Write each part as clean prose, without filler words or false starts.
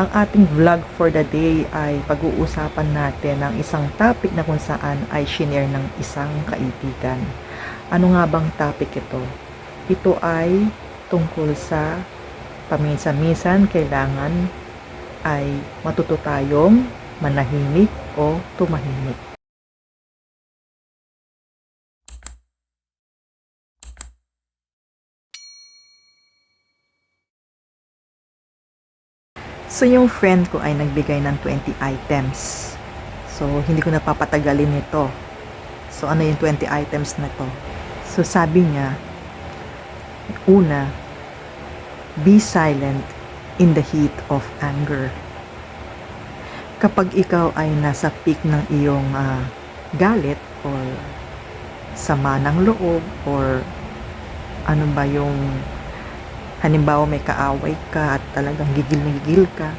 Ang ating vlog for the day ay pag-uusapan natin ang isang topic na kung saan ay shinare ng isang kaibigan. Ano nga bang topic ito? Ito ay tungkol sa paminsan-minsan kailangan ay matuto tayong manahimik o tumahimik. So, yung friend ko ay nagbigay ng 20 items. So, hindi ko napapatagalin ito. So, ano yung 20 items na to? So, sabi niya, una, be silent in the heat of anger. Kapag ikaw ay nasa peak ng iyong galit or sama ng loob or ano ba yung halimbawa may kaaway ka at talagang gigil na gigil ka,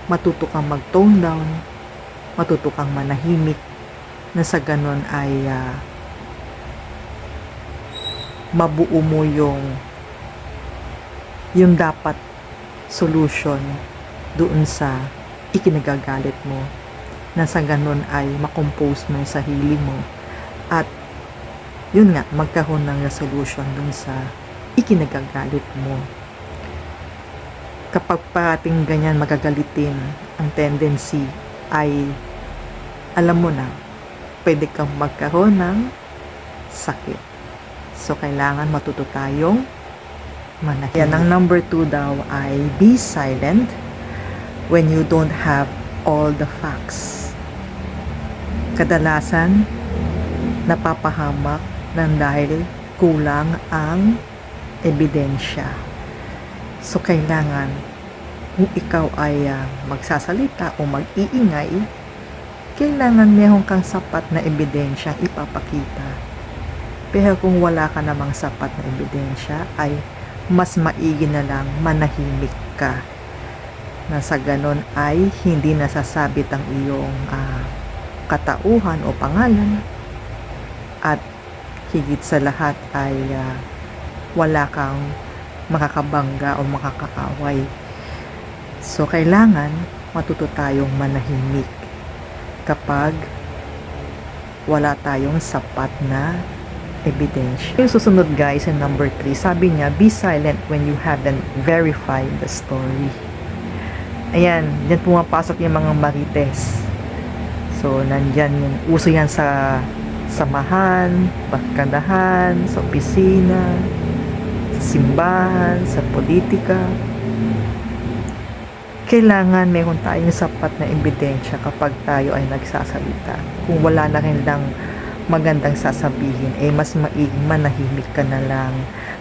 matuto kang mag-tone down, matuto kang manahimik, na sa ganon ay mabuo mo yung dapat solution doon sa ikinagagalit mo, na sa ganon ay makompose mo yung sarili mo at yun nga, magkaroon ng resolution doon sa ikinagagalit mo. Kapag parating ganyan magagalitin, ang tendency ay alam mo na, pwede kang magkaroon ng sakit. So, kailangan matuto tayong manahimik. Yan, ang number 2 daw ay be silent when you don't have all the facts. Kadalasan, napapahamak ng dahil kulang ang ebidensya. So, kailangan kung ikaw ay magsasalita o mag-iingay, kailangan meron kang sapat na ebidensyang ipapakita. Pero kung wala ka namang sapat na ebidensya, ay mas maigi na lang manahimik ka. Na sa ganon ay hindi nasasabit ang iyong katauhan o pangalan at higit sa lahat ay wala kang makakabangga o makakaaway. So, kailangan matuto tayong manahimik kapag wala tayong sapat na ebidensya. Yung susunod guys, yung number 3, sabi niya, be silent when you haven't verified the story. Ayan, dyan pumapasok yung mga marites. So, nandyan yung uso yan sa samahan, barkadahan, sa opisina, sa simbahan, sa politika. Kailangan meron tayong sapat na ebidensya kapag tayo ay nagsasalita. Kung wala na rin lang magandang sasabihin, mas maiging manahimik ka na lang,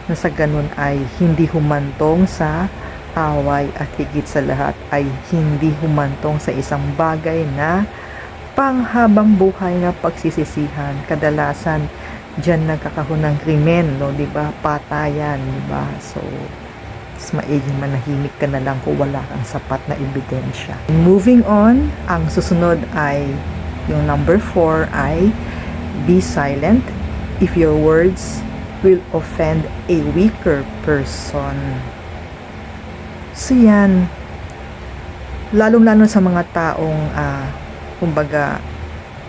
na sa ganun ay hindi humantong sa away at higit sa lahat ay hindi humantong sa isang bagay na panghabang buhay na pagsisisihan. Kadalasan diyan nagkakaroon ng krimen, no, 'di ba? Patayan, 'di ba? So, mas maiging manahimik ka na lang kung wala kang sapat na ebidensya. Moving on, ang susunod ay yung number 4 ay be silent if your words will offend a weaker person. So yan, lalong-lalo sa mga taong kumbaga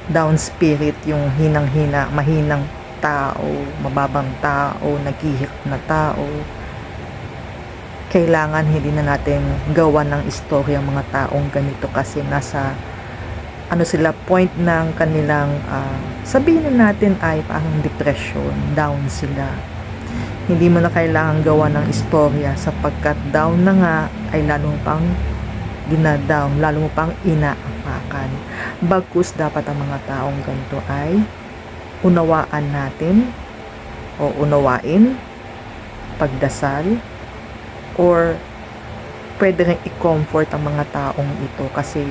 down spirit, yung hinang-hina, mahinang tao, mababang tao, naghihirap na tao, kailangan hindi na natin gawa ng istorya ang mga taong ganito kasi nasa sila point ng kanilang sabihin na natin ay parang depression, down sila. Hindi mo na kailangan gawa ng istorya sapagkat down na nga ay lalo pang dinadown, lalo mo pang inaapakan. Bagkus dapat ang mga taong ganito ay unawaan natin o unawain, pagdasal, or pwede rin i-comfort ang mga taong ito kasi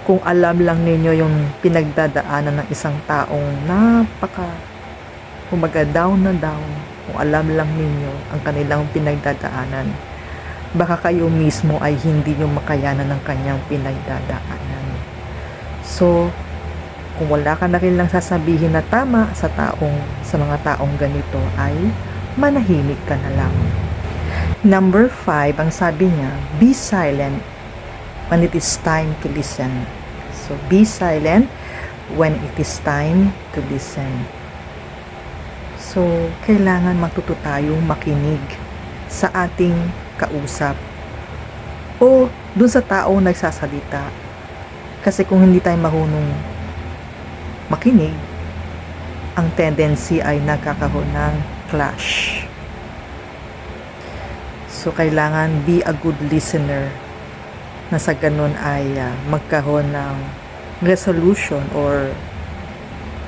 kung alam lang ninyo yung pinagdadaanan ng isang taong kumbaga down na down, kung alam lang ninyo ang kanilang pinagdadaanan, baka kayo mismo ay hindi nyo makayanan ng kanyang pinagdadaanan. So, kung wala ka na rin lang sasabihin na tama sa mga taong ganito, ay manahimik ka na lang. Number 5, ang sabi niya, be silent when it is time to listen. So, be silent when it is time to listen. So, kailangan matuto tayong makinig sa ating kausap o dun sa taong nagsasalita. Kasi kung hindi tayo marunong makinig, ang tendency ay nagkakaroon ng clash. So, kailangan be a good listener na sa ganun ay magkaroon ng resolution or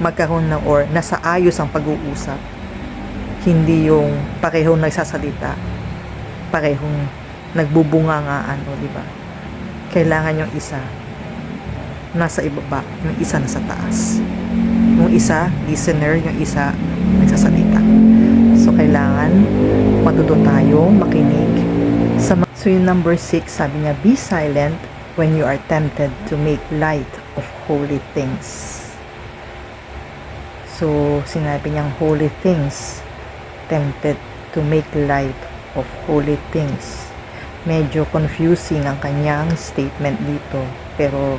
magkaroon ng or nasa ayos ang pag-uusap. Hindi yung parehong nagsasalita, parehong nagbubungangaan, di ba? Kailangan yung isa nasa ibaba, yung isa nasa taas. Yung isa, listener, yung isa nagsasalita. So, kailangan matuto tayong makinig. So, yung number 6, sabi niya, be silent when you are tempted to make light of holy things. So, sinabi niyang holy things, tempted to make light of holy things. Medyo confusing ang kanyang statement dito, pero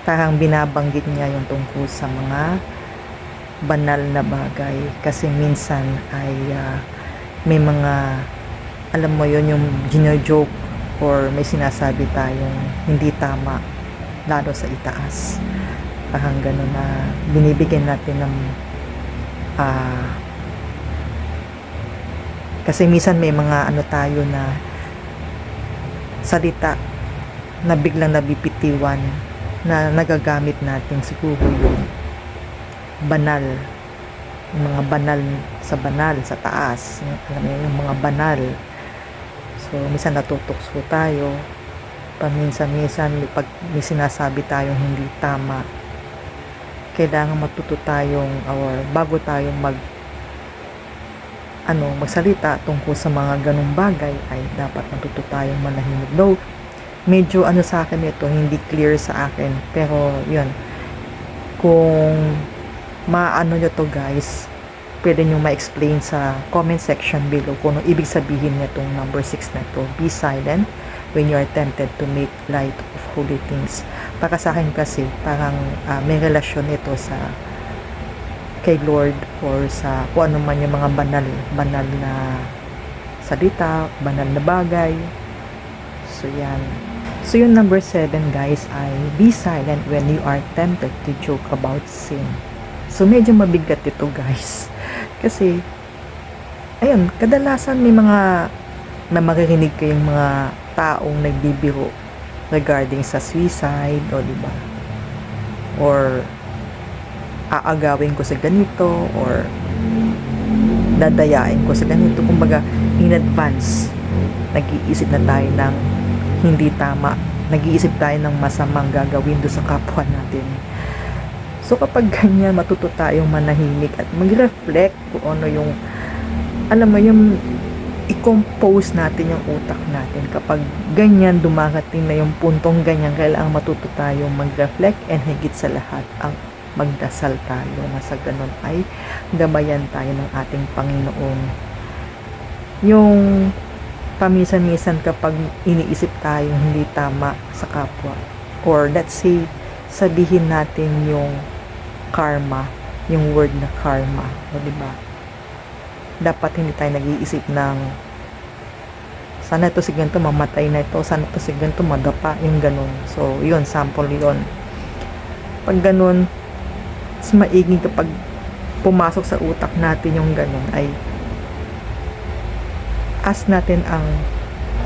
parang binabanggit niya yung tungkol sa mga banal na bagay kasi minsan ay may mga alam mo yon yung gino-joke or may sinasabi tayong hindi tama lalo sa itaas, parang gano'n na binibigyan natin ng kasi minsan may mga ano tayo na salita na biglang nabibitiwan na nagagamit natin, siguro yung banal, yung mga banal sa taas, alam mo yung mga banal. So minsan natutokso tayo, paminsan-minsan pag may sinasabi tayong hindi tama, kailangan matuto tayong or bago tayong magsalita tungkol sa mga ganung bagay ay dapat matuto tayong manahimik. Though medyo sa akin ito, hindi clear sa akin, pero yun, kung maano nyo to guys, pwede nyo ma-explain sa comment section below kung ano ibig sabihin nitong number 6 na to, be silent when you are tempted to make light of holy things. Para sa akin kasi parang may relasyon ito sa kay Lord or sa kung ano man yung mga banal na salita, banal na bagay. So yan. So yung number 7 guys ay be silent when you are tempted to joke about sin. So medyo mabigat ito guys. Kasi ayun, kadalasan may mga na maririnig kayong mga taong nagbibiro regarding sa suicide o di ba? Or aagawin ko sa ganito or dadayain ko sa ganito. Kumbaga in advance nag-iisip na tayo ng hindi tama, nag-iisip tayo ng masamang gagawin do sa kapwa natin. So kapag ganyan, matuto tayong manahimik at mag-reflect kung ano yung alam mo yung i-compose natin yung utak natin. Kapag ganyan dumarating na yung puntong ganyan, kailangan matuto tayong mag-reflect and higit sa lahat ang magdasal tayo na sa ganun ay gabayan tayo ng ating Panginoon. Yung paminsan-minsan kapag iniisip tayong hindi tama sa kapwa, or let's say sabihin natin yung karma, yung word na karma, o diba? Dapat hindi tayo nag-iisip ng sana ito si ganito mamatay na ito, sana ito si ganito madapa, yung ganun. So yun, sample yun. Pag ganun, mas maiging kapag pumasok sa utak natin yung ganun, ay ask natin ang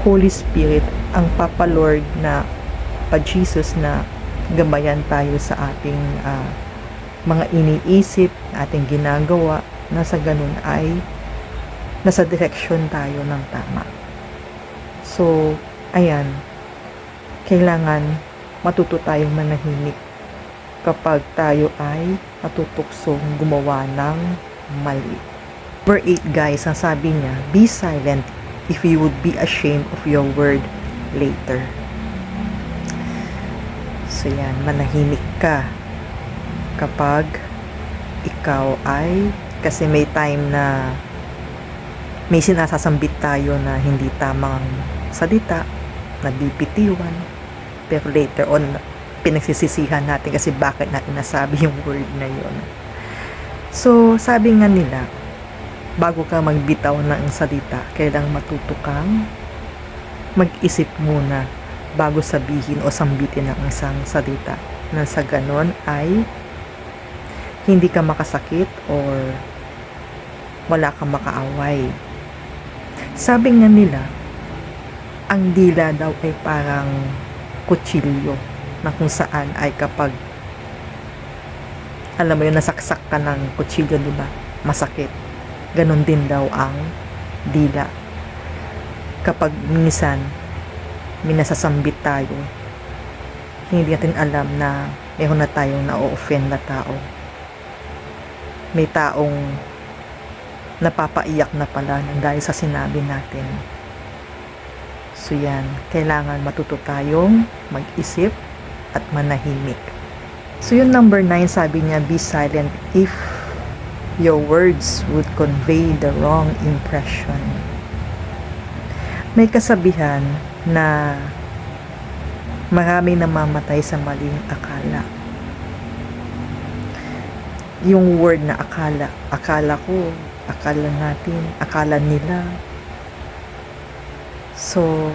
Holy Spirit, ang Papa Lord na pa Jesus na gabayan tayo sa ating mga iniisip, ating ginagawa, na sa ganun ay nasa direksyon tayo ng tama. So, ayan, kailangan matuto tayong manahimik kapag tayo ay matutuksong gumawa ng mali. Number 8 guys, ang sabi niya, be silent if you would be ashamed of your word later. So yan, manahimik ka kapag ikaw ay, kasi may time na may sinasasambit tayo na hindi tamang salita, nabibitiwan, pero later on, pinagsisisihan natin kasi bakit natin nasabi yung word na yun. So, sabi nga nila, bago ka magbitaw ng salita, kailangang matuto kang mag-isip muna bago sabihin o sambitin ng isang salita. Na sa ganon ay hindi ka makasakit or wala kang makaaway. Sabi nga nila, ang dila daw ay parang kutsilyo na kung saan ay kapag alam mo yun, nasaksak ka ng kutsilyo, di ba? Masakit. Ganon din daw ang dila. Kapag minsan may nasasambit tayo, hindi natin alam na mayroon na tayong na-offend na tao. May taong napapaiyak na pala dahil sa sinabi natin. So yan, kailangan matuto tayong mag-isip at manahimik. So yung number 9, sabi niya, be silent if your words would convey the wrong impression. May kasabihan na marami namamatay sa maling akala. Yung word na akala, akala ko, akala natin, akala nila. So,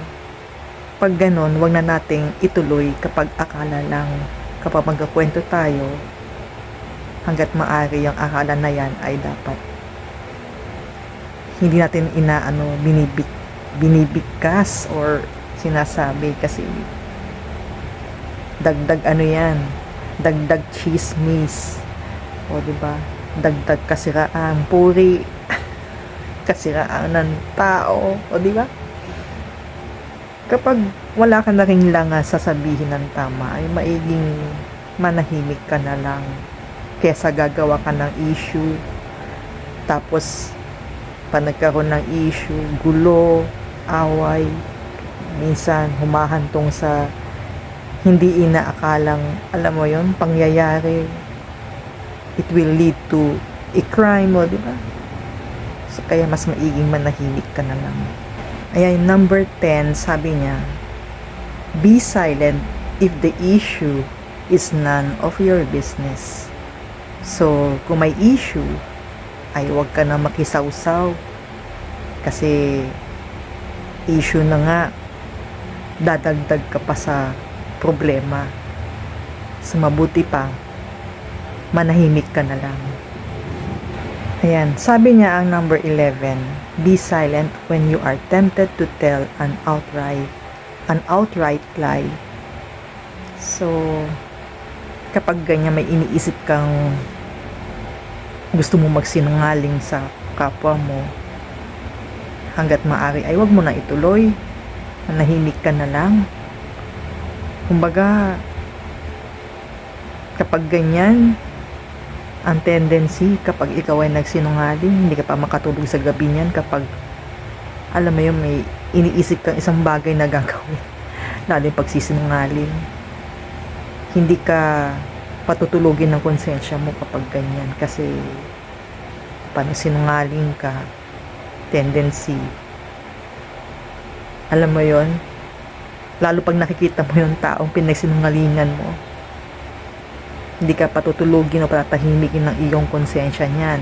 pag ganon, wag na nating ituloy kapag akala lang. Kapag magkakwento tayo, hanggat maaari yung akala na yan ay dapat hindi natin binibigkas or sinasabi kasi dagdag yan, dagdag chismis. O, diba? Dagdag kasiraan, puri kasiraan ng tao. O, diba? Kapag wala ka na rin lang sasabihin ng tama, ay maiging manahimik ka na lang kesa gagawa ka ng issue. Tapos, pag nagkaroon ng issue, gulo, away, minsan humahantong sa hindi inaakalang, alam mo yon, pangyayari. It will lead to a crime, o, diba? So, kaya mas maiging manahimik ka na lang. Ayan, number 10, sabi niya, be silent if the issue is none of your business. So, kung may issue, ay huwag ka na makisawsaw. Kasi, issue na nga, dadagdag ka pa sa problema. So, mabuti pa, manahimik ka na lang. Ayan, sabi niya ang number 11, be silent when you are tempted to tell an outright lie. So, kapag ganyan may iniisip kang gusto mo magsinungaling sa kapwa mo, hanggat maaari ay wag mo na ituloy. Manahimik ka na lang. Kumbaga, kapag ganyan, ang tendency kapag ikaw ay nagsinungaling, hindi ka pa makatulog sa gabi niyan kapag alam mo yun, may iniisip kang isang bagay na gagawin, lalo yung pagsisinungaling. Hindi ka patutulugin ng konsensya mo kapag ganyan kasi paano sinungaling ka, tendency, alam mo yon, lalo pag nakikita mo yung taong pinagsinungalingan mo, hindi ka patutulugin o patahimikin ng iyong konsensya niyan.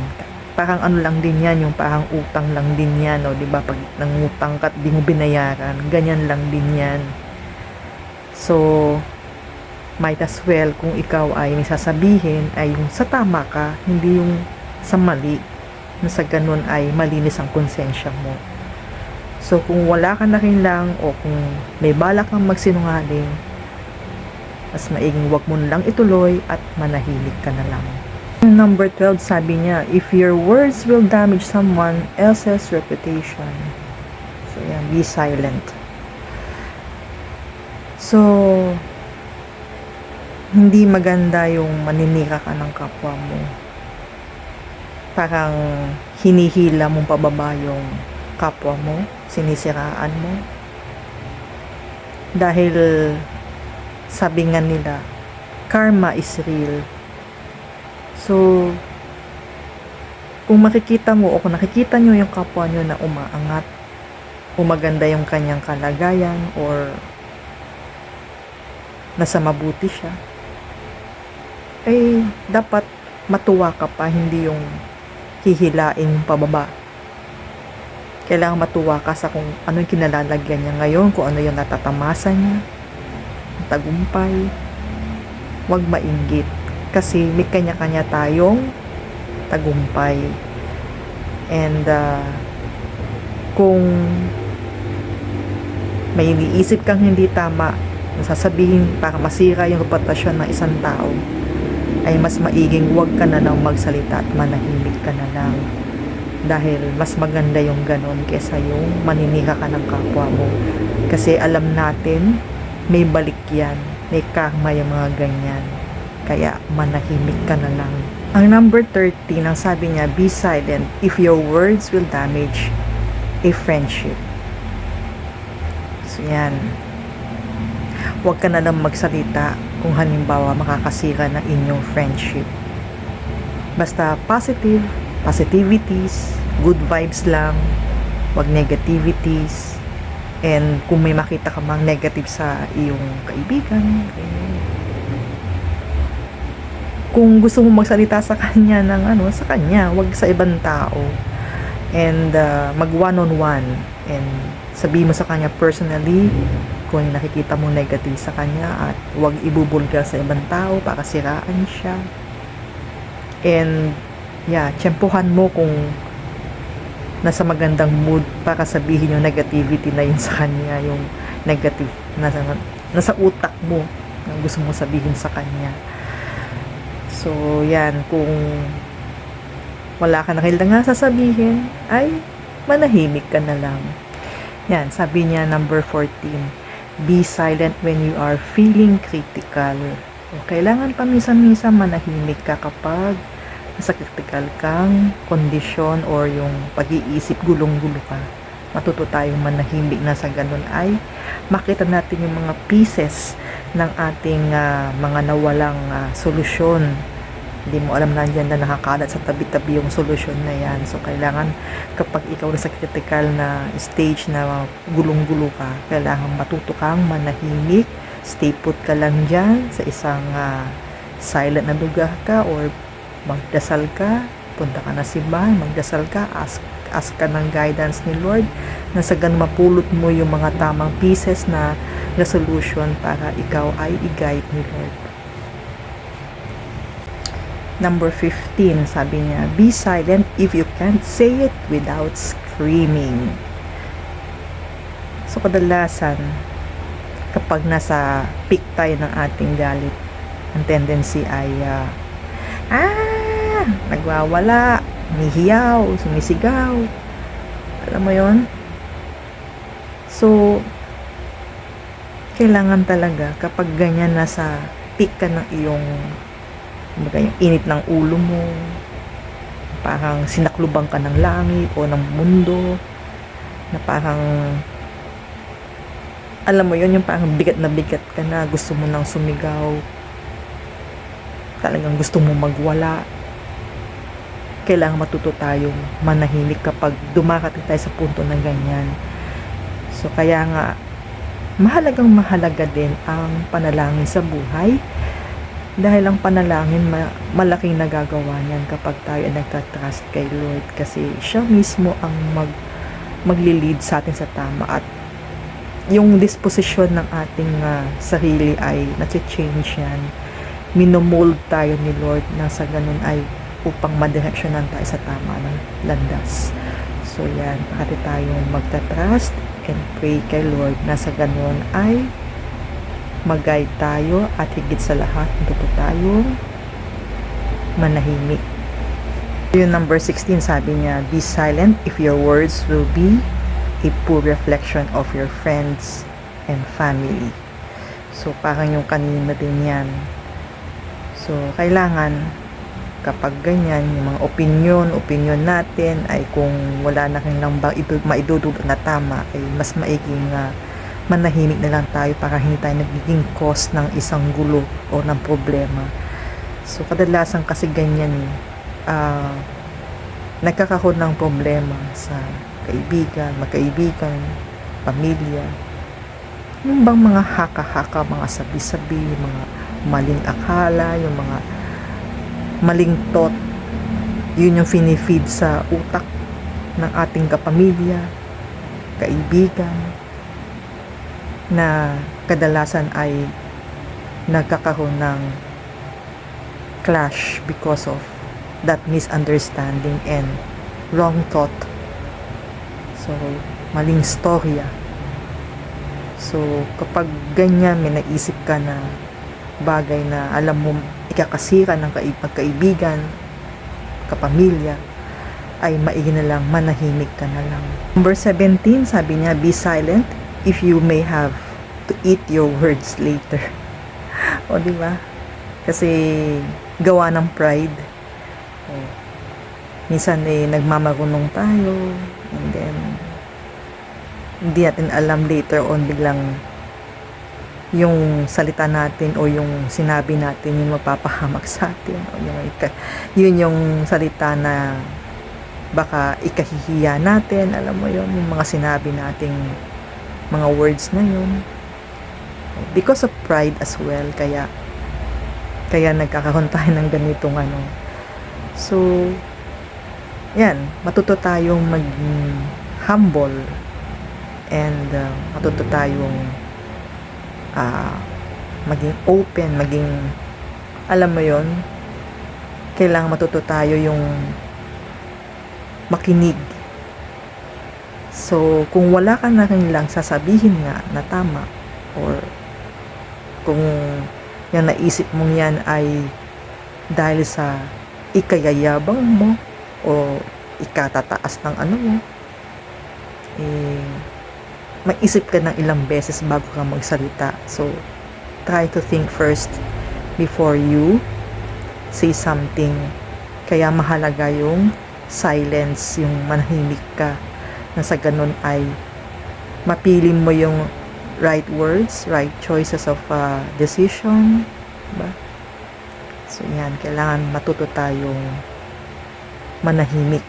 Parang ano lang din yan, yung parang utang lang din yan, o diba, pag nangutang ka at di mo binayaran, ganyan lang din yan. So, might as well kung ikaw ay may sasabihin ay yung sa tama ka, hindi yung sa mali, na sa ganun ay malinis ang konsensya mo. So, kung wala ka na rin lang o kung may balak kang magsinungaling, mas maiging wag mo lang ituloy at manahimik ka na lang. Number 12, sabi niya, if your words will damage someone else's reputation, so yan, be silent. So, hindi maganda yung maninira ka ng kapwa mo. Parang hinihila mong pababa yung kapwa mo, sinisiraan mo. Dahil sabi nga nila, karma is real. So, Kung makikita mo o kung nakikita nyo yung kapwa nyo na umaangat o maganda yung kanyang kalagayan or nasa mabuti siya, ay dapat matuwa ka pa, hindi yung hihilain yung pababa. Kailangan matuwa ka sa kung ano yung kinalalagyan niya ngayon, kung ano yung natatamasa niya, tagumpay. Huwag mainggit kasi may kanya-kanya tayong tagumpay. And kung may iniisip kang hindi tama, sasabihin para masira yung reputasyon ng isang tao, ay mas maiging huwag ka na lang magsalita at manahimik ka na lang. Dahil mas maganda yung ganon kesa yung maninira ka ng kapwa mo. Kasi alam natin, may balik yan. May karma yung mga ganyan. Kaya manahimik ka na lang. Ang number 13, ang sabi niya, be silent if your words will damage a friendship. So yan. Huwag ka na lang magsalita kung halimbawa makakasira ng inyong friendship. Basta positivities, good vibes lang, huwag negativities. And kung may makita ka mang negative sa iyong kaibigan, kung gusto mo magsalita sa kanya ng sa kanya, huwag sa ibang tao. And mag one-on-one and sabihin mo sa kanya personally kung nakikita mo negative sa kanya at huwag ibubulgar sa ibang tao para siraan siya. And tiyempuhan mo kung nasa magandang mood para sabihin yung negativity na yun sa kanya, yung negative nasa utak mo na gusto mo sabihin sa kanya. So yan, kung wala ka na kailangan sasabihin, ay manahimik ka na lang. Yan, sabi niya number 14, be silent when you are feeling critical. O, kailangan paminsan-minsan manahimik ka kapag nasa critical kang kondisyon or yung pag-iisip gulong-gulo ka. Matuto tayong manahimik na sa ganun ay makita natin yung mga pieces ng ating mga nawalang solusyon. Hindi mo alam nandiyan na nakakalat sa tabi-tabi yung solusyon na yan. So, kailangan kapag ikaw nasa critical na stage na gulong-gulo ka, kailangan matuto kang manahimik, stay put ka lang dyan sa isang silent na lugar ka or magdasal ka, punta ka na simbahan, magdasal ka, ask ka ng guidance ni Lord na sa ganun mapulot mo yung mga tamang pieces na resolution para ikaw ay i-guide ni Lord. Number 15, sabi niya, be silent if you can't say it without screaming. So, kadalasan, kapag nasa peak tayo ng ating galit, ang tendency ay nagwawala, nihiyaw, sumisigaw. Alam mo yon? So, kailangan talaga kapag ganyan nasa peak ka ng iyong yung init ng ulo mo, parang sinaklubang ka ng langit o ng mundo, na parang alam mo yon, yung parang bigat na bigat ka na, gusto mo nang sumigaw, talagang gusto mo magwala. Kailangan matuto tayong manahimik kapag dumarating tayo sa punto na ganyan. So kaya nga mahalaga din ang panalangin sa buhay. Dahil ang panalangin, malaking nagagawa niyan kapag tayo ay nagtatrust kay Lord. Kasi siya mismo ang maglilid sa atin sa tama. At yung disposisyon ng ating sarili ay nasi-change yan. Minomold tayo ni Lord na sa ganun ay upang madireksyonan tayo sa tama ng landas. So yan, pati tayong magtatrust and pray kay Lord na sa ganun ay mag-guide tayo at higit sa lahat matuto tayong manahimik. Yung number 16, sabi niya, be silent if your words will be a poor reflection of your friends and family. So parang yung kanina din yan. So kailangan kapag ganyan, yung mga opinion natin ay kung wala na kang maidudulot na tama, ay mas maiging manahimik na lang tayo para hindi tayo nagiging cause ng isang gulo o ng problema. So kadalasan kasi ganyan nagkakaroon ng problema sa kaibigan, magkaibigan, pamilya. Yung bang mga haka-haka, mga sabi-sabi, mga maling akala, yung mga maling thought, yun yung finifeed sa utak ng ating kapamilya, kaibigan, na kadalasan ay nagkakaroon ng clash because of that misunderstanding and wrong thought. So, maling storya. So, kapag ganyan, may naisip ka na bagay na alam mo ikakasira ng pagkaibigan, kapamilya, ay maigi na lang, manahimik ka na lang. Number 17, sabi niya, be silent if you may have to eat your words later. O, di ba? Kasi gawa ng pride. Minsan nagmamarunong tayo, and then hindi natin alam later on, biglang yung salita natin o yung sinabi natin yung mapapahamak sa atin, o yun yung salita na baka ikahihiya natin, alam mo yun, yung mga sinabi nating mga words na yun, because of pride as well, kaya nagkakaroon tayo ng ganitong so yan, matuto tayong maging humble, and matuto tayong maging open, maging, alam mo yon, kailangan matuto tayo yung makinig. So, kung wala ka na rin lang sasabihin nga na tama, or kung yung naisip mong yan ay dahil sa ikayayabang mo o ikatataas ng mo, mag-isip ka ng ilang beses bago ka magsalita. So, try to think first before you say something. Kaya mahalaga yung silence, yung manahimik ka, na sa ganun ay mapili mo yung right words, right choices of decision, diba? So, yan, kailangan matuto tayong manahimik,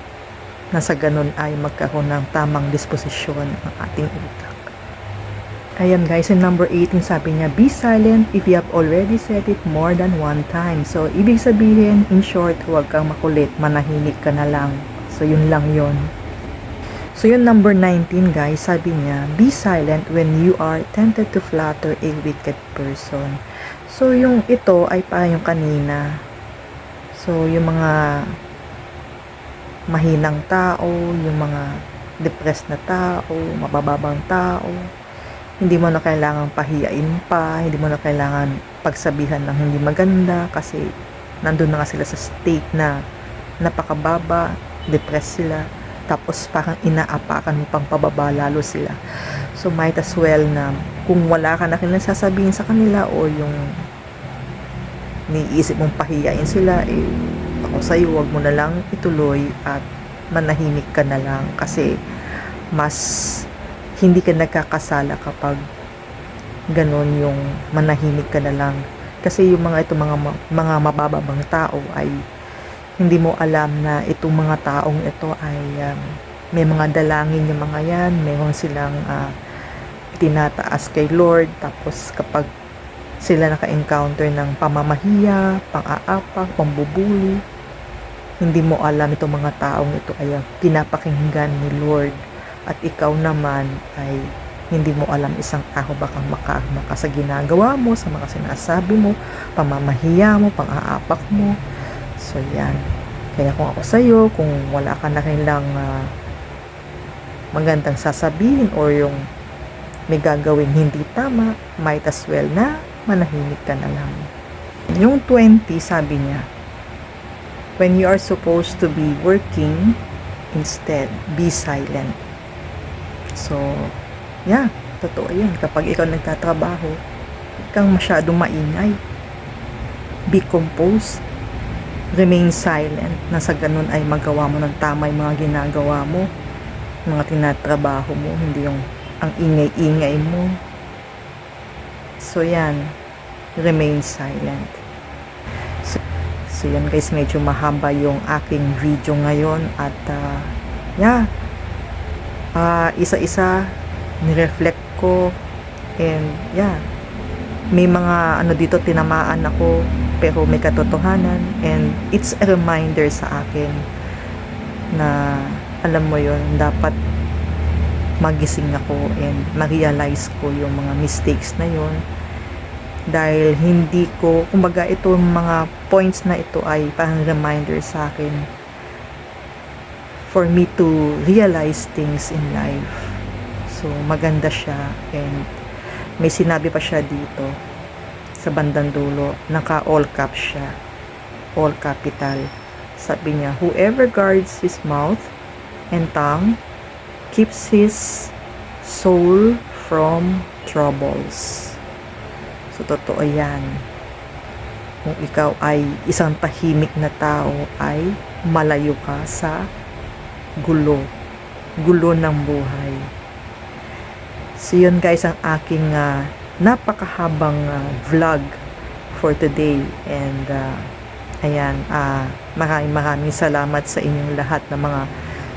na sa ganun ay magkaroon ng tamang disposisyon ang ating utak. Ayan guys, in number 18, sabi niya, be silent if you have already said it more than one time. So, ibig sabihin, in short, huwag kang makulit, manahimik ka na lang. So, yun lang yun. So, yun number 19 guys, sabi niya, be silent when you are tempted to flatter a wicked person. So, yung ito ay parang yung kanina. So, yung mga mahinang tao, yung mga depressed na tao, mabababang tao, hindi mo na kailangan pahiyain pa, hindi mo na kailangan pagsabihan ng hindi maganda, kasi nandun na nga sila sa state na napakababa, depressed sila, tapos parang inaapakan mo pang pababa lalo sila. So might as well na kung wala ka na sasabihin sa kanila, o yung niisip mong pahiyain sila, ako sa'yo, wag mo na lang ituloy at manahimik ka na lang, kasi mas hindi ka nagkakasala kapag ganon, yung manahimik ka na lang. Kasi yung mga mabababang tao ay hindi mo alam na itong mga taong ito ay may mga dalangin yung mga yan, mayroon silang tinataas kay Lord, tapos kapag sila naka-encounter ng pamamahiya, pang-aapak, pambubuli, hindi mo alam itong mga taong ito ay pinapakinggan ni Lord, at ikaw naman ay hindi mo alam isang tao bakang makaahma ka sa ginagawa mo, sa mga sinasabi mo, pamamahiya mo, pang-aapak mo. So yan, kaya kung ako sa'yo, kung wala ka na kailang magandang sasabihin, or yung may gagawin hindi tama, might as well na manahimik ka na lang. Yung 20, sabi niya, when you are supposed to be working, instead, be silent. So, yeah, totoo yan. Kapag ikaw nagtatrabaho, huwag kang masyadong maingay. Be composed. Remain silent. Na sa ganun ay magawa mo ng tama yung mga ginagawa mo, mga tinatrabaho mo, hindi yung ang ingay-ingay mo. So, yan. Remain silent. So yun guys, medyo mahaba yung aking video ngayon at yeah, isa-isa nireflect ko and yeah, may mga ano dito tinamaan ako pero may katotohanan and it's a reminder sa akin na alam mo yon, dapat magising ako and ma-realize ko yung mga mistakes na yon, dahil hindi ko, kumbaga itong mga points na ito ay parang reminder sa akin for me to realize things in life. So maganda siya and may sinabi pa siya dito sa bandang dulo, naka all caps siya, all capital. Sabi niya, whoever guards his mouth and tongue keeps his soul from troubles. So totoo yan. Kung ikaw ay isang tahimik na tao, ay malayo ka sa gulo ng buhay. So yun guys ang aking napakahabang vlog for today and ayan, maraming salamat sa inyong lahat ng mga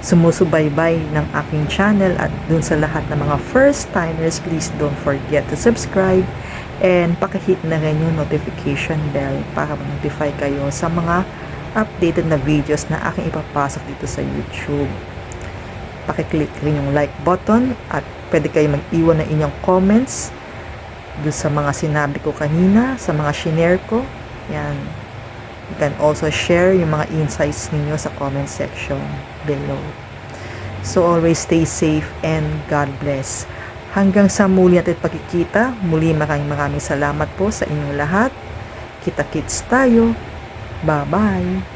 sumusubaybay ng aking channel at dun sa lahat ng mga first timers, please don't forget to subscribe and pakihit na rin yung notification bell para ma-notify kayo sa mga updated na videos na aking ipapasok dito sa YouTube. Pakiclick rin yung like button at pwede kayo mag-iwan ng inyong comments doon sa mga sinabi ko kanina, sa mga shinare ko. Yan. You can also share yung mga insights ninyo sa comment section below. So always stay safe and God bless. Hanggang sa muli natin pagkikita, muli maraming salamat po sa inyong lahat. Kita-kits tayo. Bye-bye.